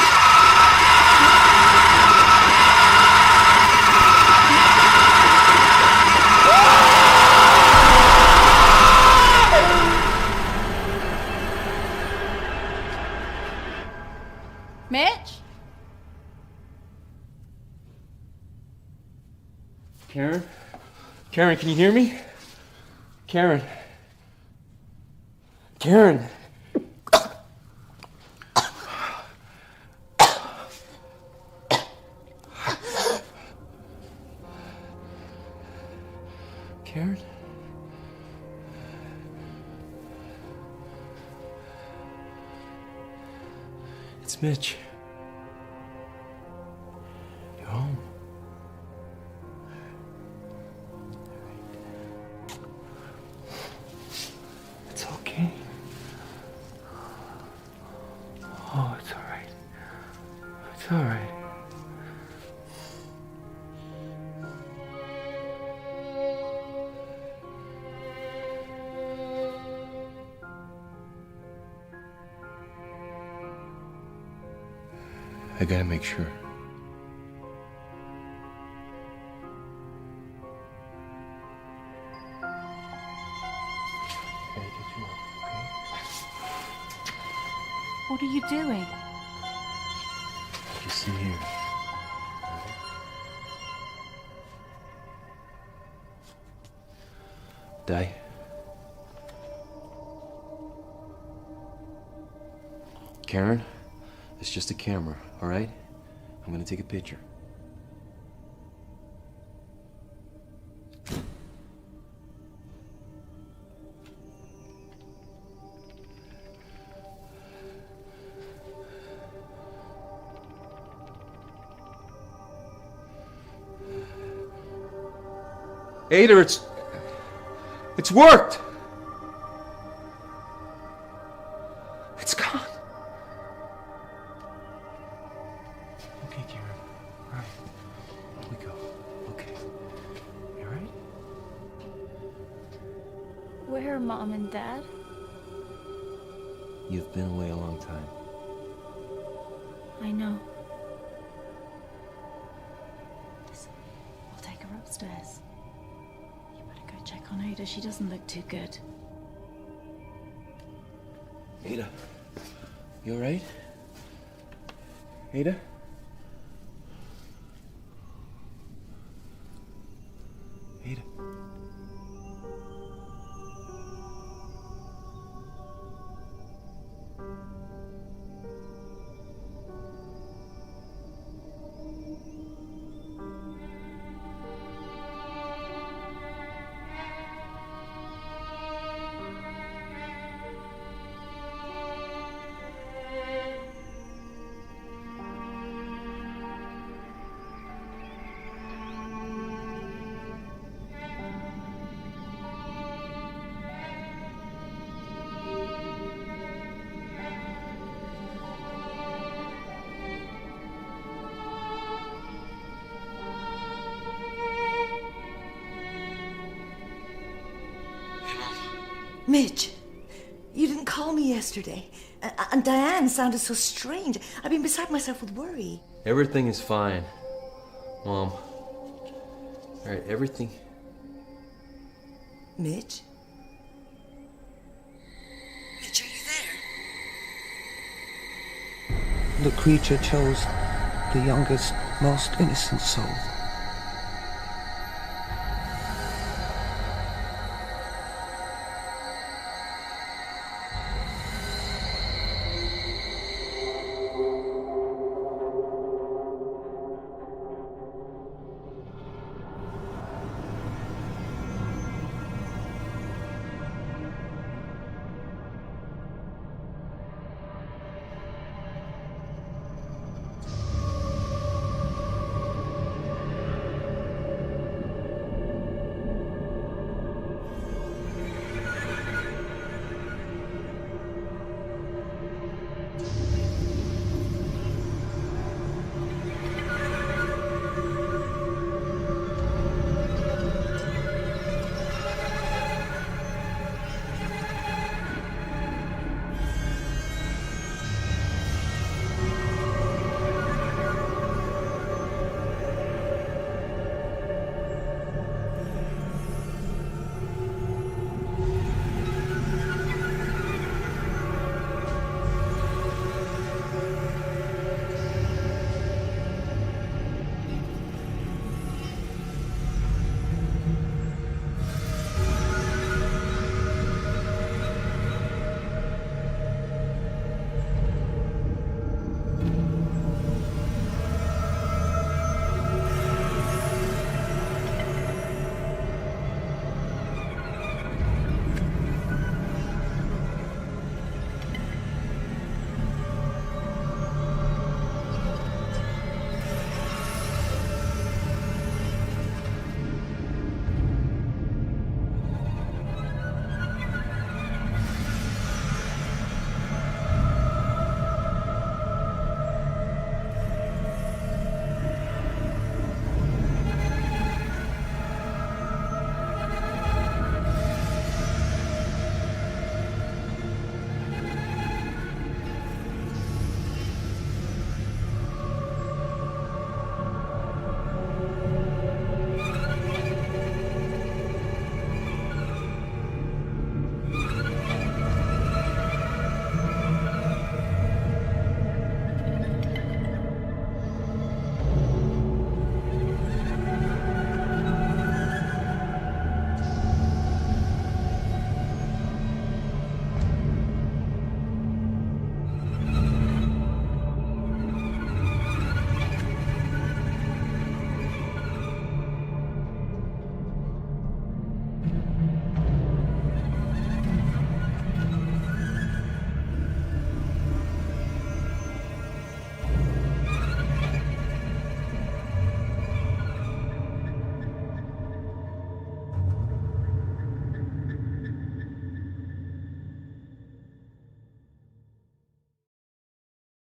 Mitch? Karen? Karen, can you hear me? Karen? Karen? Karen? It's Mitch. You're home. It's okay. Oh, it's all right. It's all right. I gotta make sure. Gotta get you up, okay? What are you doing? Just sit here. Die. Karen, it's just a camera, all right? I'm gonna take a picture. Ada, it's worked. It's gone. Okay, Karen. All right. Here we go. Okay. You all right? Where are Mom and Dad? You've been away a long time. I know. Listen, I'll take her upstairs. You better go check on Ada. She doesn't look too good. Ada, you all right? Ada? Ada. Mitch, you didn't call me yesterday. And Diane sounded so strange. I've been beside myself with worry. Everything is fine, Mom. All right, everything. Mitch? Mitch, are you there? The creature chose the youngest, most innocent soul.